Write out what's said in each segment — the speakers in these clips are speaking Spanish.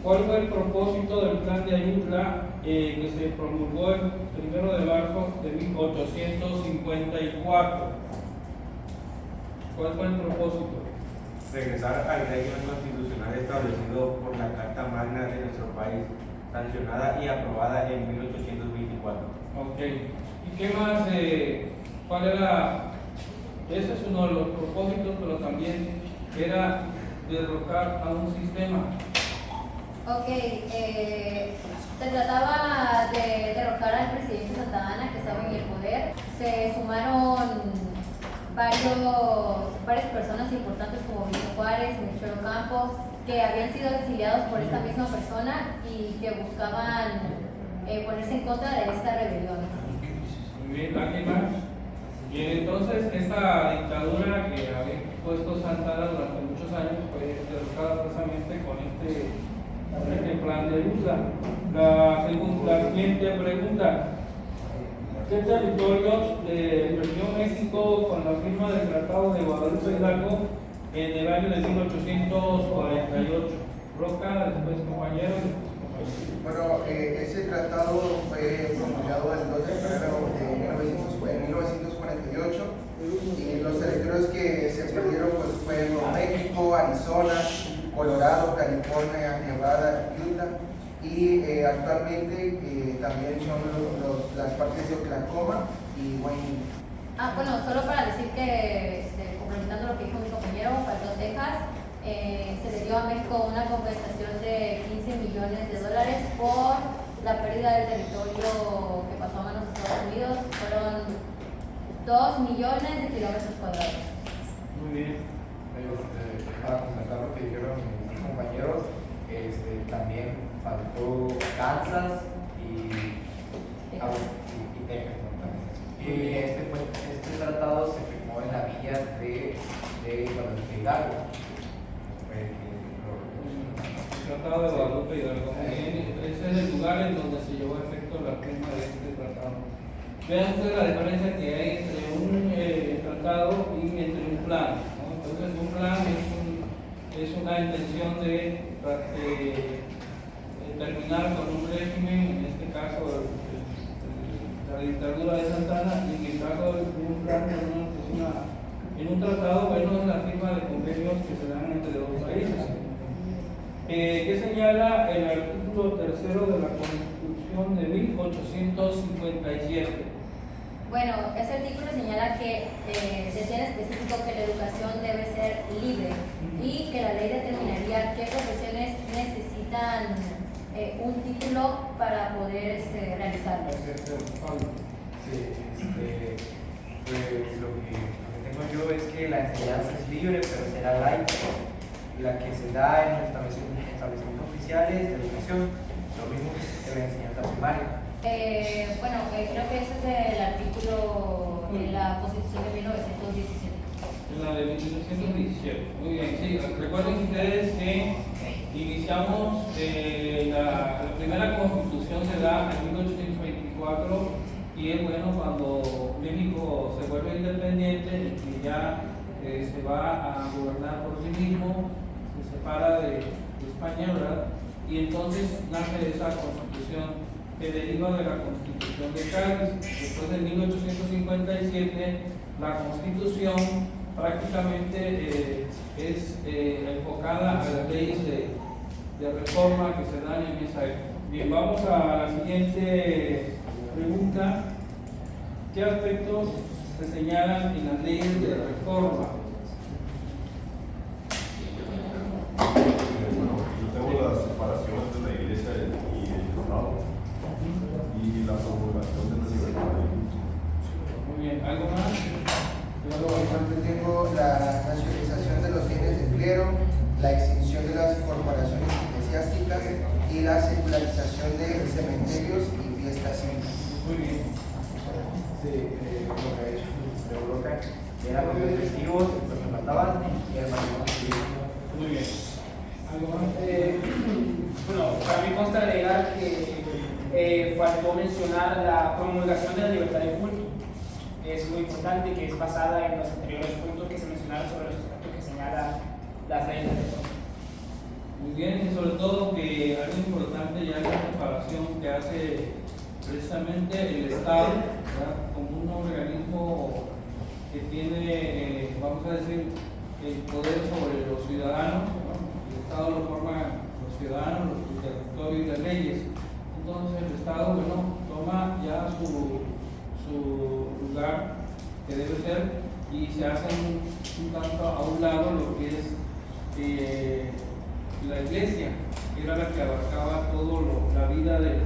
¿Cuál fue el propósito del plan de Ayutla que se promulgó el 1 de marzo de 1854? ¿Cuál fue el propósito? Regresar al régimen constitucional establecido por la Carta Magna de nuestro país, sancionada y aprobada en 1824. Ok. ¿Y qué más? ¿Cuál era? Ese es uno de los propósitos, pero también era derrocar a un sistema. Ok, se trataba de derrocar al presidente Santa Anna, que estaba en el poder. Se sumaron varias personas importantes como Benito Juárez, Melchor Ocampo, que habían sido exiliados por esta misma persona y que buscaban ponerse en contra de esta rebelión. Muy bien, ¿alguien más? Y entonces esta dictadura que había puesto Santa Anna durante muchos años fue derrocada precisamente con este plan de Ayutla. La siguiente pregunta: ¿qué territorios perdió México con la firma del Tratado de Guadalupe Hidalgo en el año de 1848? Roca, después compañero. Bueno, ese tratado fue promulgado el 2 de febrero de 1948 y los territorios que se perdieron pues, fueron Nuevo México, Arizona, Colorado, California, Nevada, Utah y actualmente también son las partes de Oklahoma y Wyoming. Bueno, solo para decir que, complementando lo que dijo mi compañero, faltó Texas. Se le dio a México una compensación de $15 millones por la pérdida del territorio que pasó a manos de Estados Unidos. Fueron 2 millones de kilómetros cuadrados. Muy bien. Para completar lo que dijeron mis compañeros, también faltó Kansas y Texas. Y este tratado se firmó en la villa de Guadalupe Hidalgo. Tratado de Guadalupe Hidalgo. Ese es el lugar en donde se llevó a efecto la firma de este tratado. Vean ustedes la diferencia que hay entre un tratado y entre un plan, ¿no? Entonces, un plan es una intención de terminar con un régimen, en este caso la dictadura de Santa Anna, y en el caso de un plan, en un tratado, bueno, es la firma de convenios que se dan entre dos países. ¿Qué señala el artículo 3 de la Constitución de 1857? Bueno, ese artículo señala que decía en específico que la educación debe ser libre y que la ley determinaría qué profesiones necesitan un título para poder realizarlo. Sí, pues lo que tengo yo es que la enseñanza es libre, pero será laica. La que se da en los establecimientos oficiales de educación, lo mismo que la enseñanza primaria. Creo que ese es el artículo de la Constitución de 1917. La de 1917. Muy bien, sí. Recuerden ustedes que iniciamos la primera constitución se da en 1824 y es bueno cuando México se vuelve independiente y ya se va a gobernar por sí mismo, se separa de España, ¿verdad? Y entonces nace esa constitución que deriva de la Constitución de Cádiz. Después de 1857, la Constitución prácticamente es enfocada a las leyes de reforma que se dan en esa época. Bien, vamos a la siguiente pregunta. ¿Qué aspectos se señalan en las leyes de reforma? Yo tengo la separación entre la iglesia y el Estado y la promulgación de la libertad de culto. Muy bien, ¿algo más? Tengo la nacionalización de los bienes del clero, la extinción de las corporaciones eclesiásticas y la secularización de cementerios y fiestas. Muy bien. Sí, lo que ha hecho Europa eran los festivos, los que mataban y el matrimonio civil. Muy bien. ¿Algo más? Para mí consta agregar que faltó mencionar la promulgación de la libertad de culto. Es muy importante, que es basada en los anteriores puntos que se mencionaron sobre los aspectos que señalan las leyes de reforma. Muy bien, y sobre todo que algo importante ya es la separación que hace precisamente el Estado, ¿verdad? Como un organismo que tiene, vamos a decir, el poder sobre los ciudadanos, ¿no? El Estado lo forman los ciudadanos, los territorios y las leyes. Entonces el Estado, bueno, toma ya su lugar que debe ser y se hace un tanto a un lado lo que es la iglesia, que era la que abarcaba todo la vida de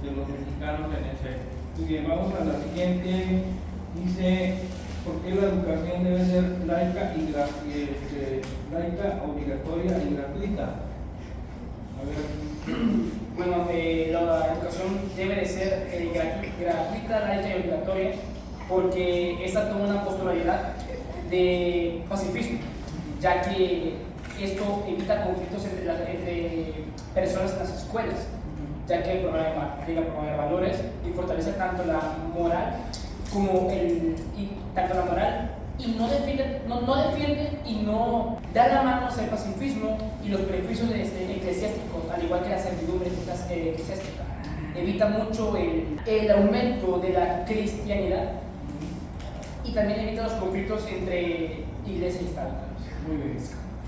los mexicanos en ese. Muy bien, vamos a la siguiente. Dice, ¿por qué la educación debe ser laica, laica, obligatoria y gratuita? A ver. Bueno, la educación debe de ser gratuita, laica y obligatoria, porque esta toma una posturalidad de pacifismo, ya que esto evita conflictos entre personas en las escuelas, ya que promueve valores y fortalece tanto la moral como y no defiende y no da la mano hacia el pacifismo y los beneficios eclesiásticos, al igual que la servidumbre eclesiástica. Evita mucho el aumento de la cristianidad y también evita los conflictos entre iglesia y Estado. Muy bien.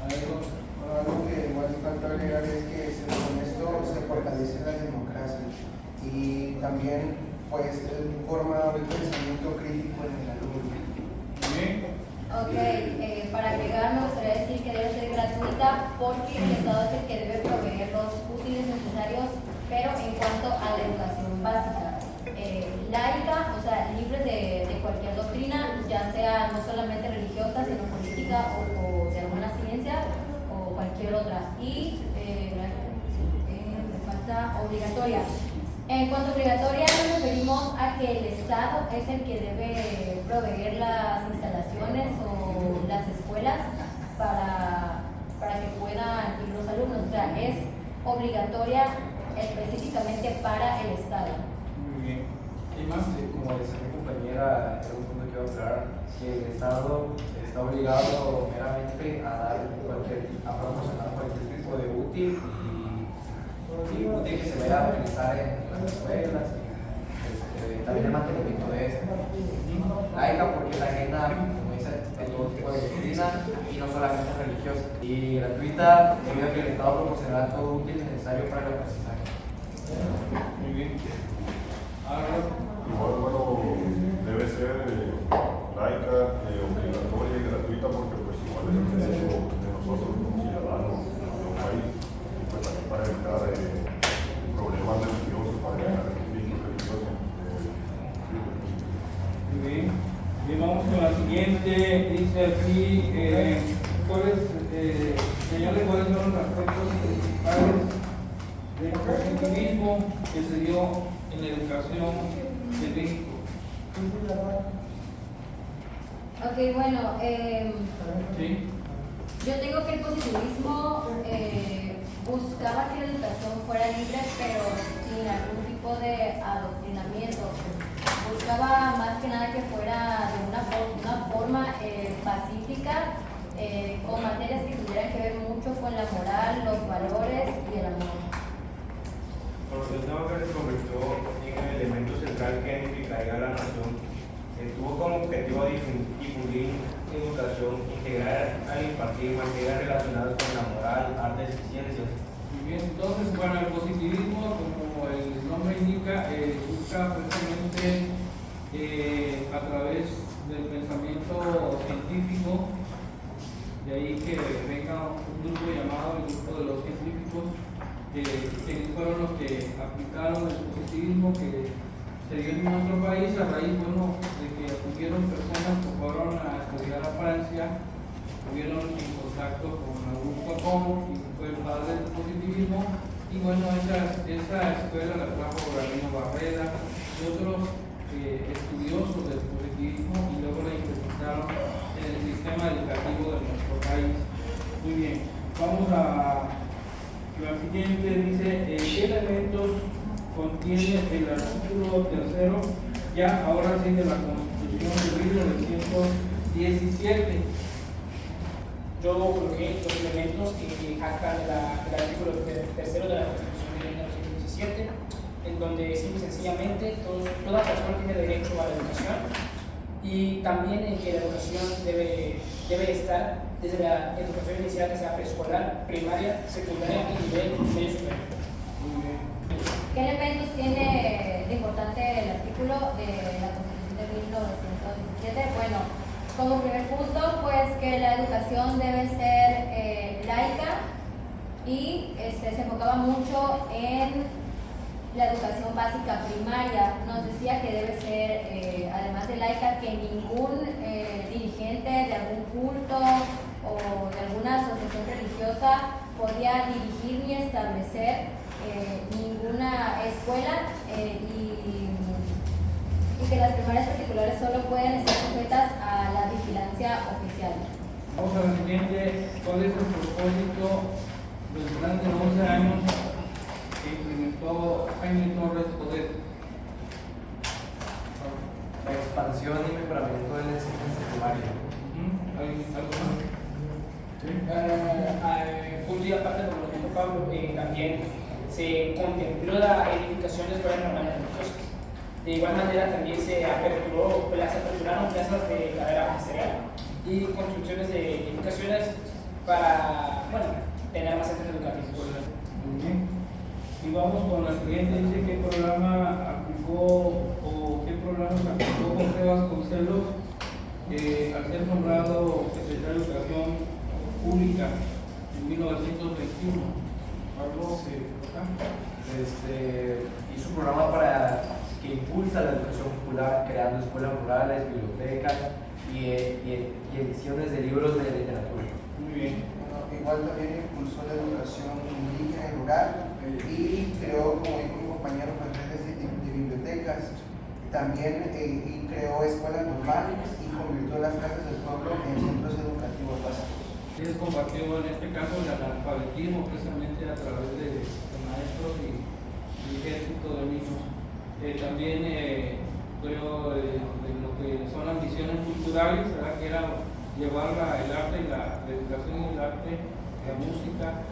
Algo que igual falta agregar es que con esto se fortalece la democracia y también pues forma un pensamiento crítico en el alumno. Ok, para agregar me gustaría decir que debe ser gratuita porque el Estado es el que debe proveer los útiles necesarios, pero en cuanto a la educación básica. Laica, o sea, libre de cualquier doctrina, ya sea no solamente religiosa, sino política o de alguna ciencia o cualquier otra. Y me falta obligatoria. En cuanto a obligatoria, nos referimos a que el Estado es el que debe proveer las instalaciones o las escuelas para que puedan ir los alumnos. O sea, es obligatoria específicamente para el Estado. Muy bien. ¿Y más? Como decía mi compañera, era un punto que iba a aclarar, que el Estado está obligado meramente a promocionar cualquier tipo de útil y útil que se vaya a utilizar en las escuelas, también el mantenimiento de esto. Laica porque la agenda, como dice, de todo tipo de doctrina y no solamente religiosa. Y gratuita debido a que el Estado proporcionará todo útil necesario para el aprendizaje. Muy bien. Igual, bueno, debe ser laica, obligatoria y gratuita porque pues igual es el derecho de nosotros como ciudadanos de un país y pues también para evitar problemas religiosos, para evitar conflictos religiosos. Muy bien. Bien, vamos con la siguiente. Dice aquí, señores, ¿cuáles son los aspectos principales del positivismo que se dio en la educación de México? Ok, bueno, ¿Sí? yo digo que el positivismo buscaba que la educación fuera libre, pero sin algún tipo de adoctrinamiento. Buscaba más que nada que fuera de una forma pacífica, con materias que tuvieran que ver mucho con la moral, los valores y el amor. Por lo que se convirtió en el elemento central que edificaría la nación, tuvo como objetivo difundir educación integral al impartir materias relacionadas con la moral, artes y ciencias. Muy bien, entonces, bueno, el positivismo, como el nombre indica, busca precisamente a través del pensamiento científico, de ahí que venga un grupo llamado el grupo de los científicos, que fueron los que aplicaron el positivismo que se dio en nuestro país a raíz, bueno, de que hubieron personas que fueron a estudiar a Francia, estuvieron en contacto con Augusto Comte, que fue el padre del positivismo, y bueno, esa escuela la trajo Gabino Barrera y otros estudiosos del positivismo y luego la implementaron en el sistema educativo de nuestro país. Muy bien, vamos a la siguiente. Dice, ¿qué elementos contiene el artículo 3, ya ahora sí, de la Constitución de 1917? yo coloqué los elementos que jactan del artículo 3 de la Constitución de 1917, en donde simple y sencillamente toda persona tiene derecho a la educación, y también en que la educación debe estar desde la educación inicial, que sea preescolar, primaria, secundaria y nivel medio superior. ¿Qué elementos tiene de importante el artículo de la Constitución de 1917? Bueno, como primer punto, pues que la educación debe ser laica, y se enfocaba mucho en la educación básica primaria. Nos decía que debe ser, además de laica, que ningún dirigente de algún culto o de alguna asociación religiosa podía dirigir ni establecer ninguna escuela, y que las primarias particulares solo pueden estar sujetas a la vigilancia oficial. Vamos a la siguiente. ¿Cuál es el propósito durante 11 años que implementó Jaime Torres Poder? La expansión y mejoramiento de la enseñanza primaria. ¿Algo más? Punto y aparte, como lo dijo Pablo, también se contempló la edificación de escuelas normales religiosas. De igual manera, también se aperturaron plazas de carrera magisterial y construcciones de edificaciones para, tener más centros educativos. Muy bien. Y vamos con la siguiente. Dice qué programa aplicó José Vasconcelos al ser nombrado secretario de Educación Pública en 1921. Pablo, hizo un programa que impulsa la educación popular, creando escuelas rurales, bibliotecas y ediciones de libros de literatura. muy bien. Bueno, igual también impulsó la educación indígena y rural, y creó, como dijo mi compañero, pues, redes de bibliotecas. También y creó escuelas normales y convirtió las casas del pueblo en centros educativos básicos. Él compartió en este caso el analfabetismo precisamente a través de maestros y ejército de niños. También creo de lo que son las misiones culturales, ¿verdad? Que era llevar el arte y la educación y el arte, la música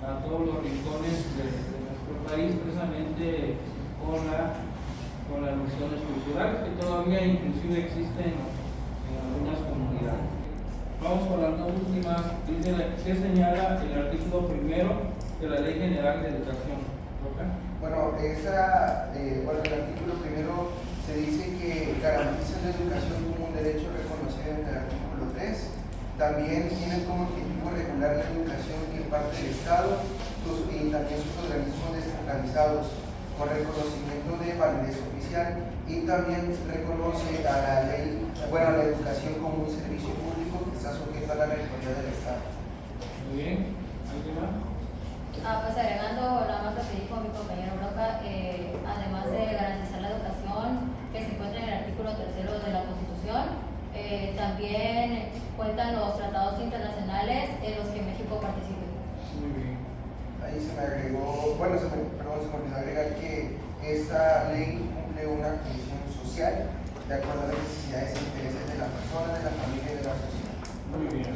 a todos los rincones de nuestro país, precisamente con las misiones culturales que todavía inclusive existen en algunas comunidades. Vamos con las dos últimas. Dice que señala el artículo 1 de la Ley General de Educación. ¿Okay? Bueno, el artículo 1 se dice que garantiza la educación como un derecho reconocido en el artículo 3. También tiene como objetivo regular la educación que imparte el Estado y también sus organismos descentralizados, con reconocimiento de validez oficial, y también reconoce a la educación como un servicio público que está sujeto a la rectoría del Estado. Muy bien. ¿Alguien más? Pues agregando nada más lo que dijo mi compañero Broca, además de garantizar la educación que se encuentra en el artículo 3 de la Constitución, también cuentan los tratados internacionales en los que México participe. Muy bien. Ahí se me agregó, se me olvidó agregar que esta ley cumple una función social de acuerdo a las necesidades e intereses de la persona, de la familia y de la sociedad. Muy bien.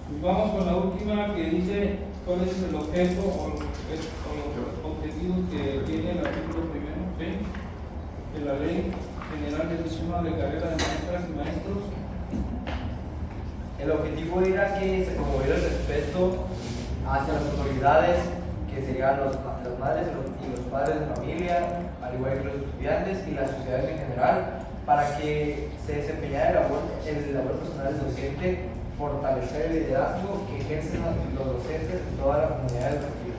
Pues vamos con la última, que dice cuál es el objeto o los objetivos que tiene el artículo 1 de la Ley General del Sistema de Carrera de Maestras y Maestros. El objetivo era que se promoviera el respeto hacia las autoridades, que serían las madres y los padres de familia, al igual que los estudiantes y las sociedades en general, para que se desempeñara el labor personal del docente, fortalecer el liderazgo que ejercen los docentes en toda la comunidad educativa.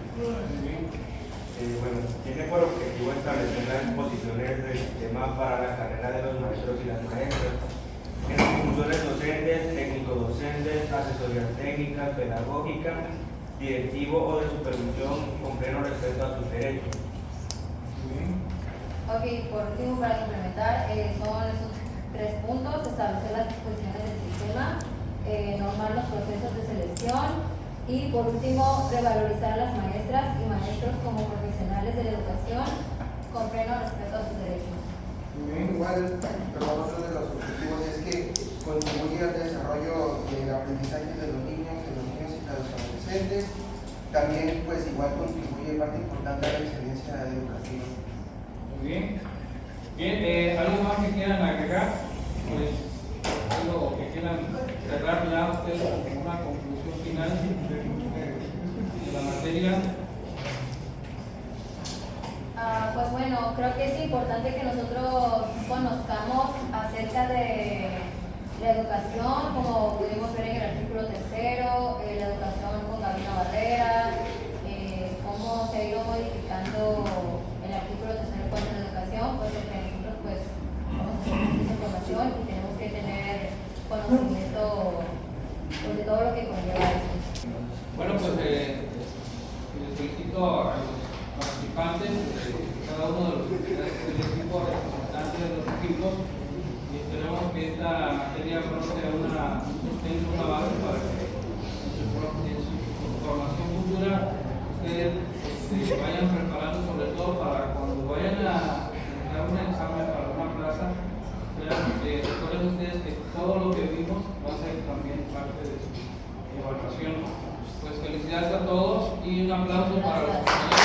Tiene por objetivo establecer las disposiciones del sistema para la carrera de los maestros y las maestras, en las funciones docentes, técnico-docentes, asesorías técnicas, pedagógicas, directivo o de supervisión, con pleno respeto a sus derechos. Ok, por último, para complementar, son esos 3 puntos: establecer las disposiciones del sistema, normar los procesos de selección, y por último, revalorizar a las maestras y maestros como profesionales de la educación con pleno respeto a sus derechos. Igual, otro de los objetivos es que contribuye al desarrollo de también pues igual contribuye parte importante a la excelencia educativa. Muy bien. Bien, ¿algo más que quieran agregar? Pues algo que quieran cerrar ya ustedes con una conclusión final de la materia. Pues bueno, creo que es importante que nosotros conozcamos acerca de la educación, como pudimos ver en el artículo 3, la educación con Gabino Barrera, cómo se ha ido modificando el artículo 3 en cuanto a la educación, pues que nosotros pues vamos a tener esa información y tenemos que tener conocimiento pues, de todo lo que conlleva eso. Bueno, pues les felicito a los participantes, cada uno de los del equipo, representantes de los equipos, y esperamos que esta materia pronto sea un sustento, una base para que en su formación futura ustedes se vayan preparando, sobre todo para cuando vayan a dar un examen para una plaza, recuerden ustedes que todo lo que vimos va a ser también parte de su evaluación. Pues felicidades a todos y un aplauso para los compañeros.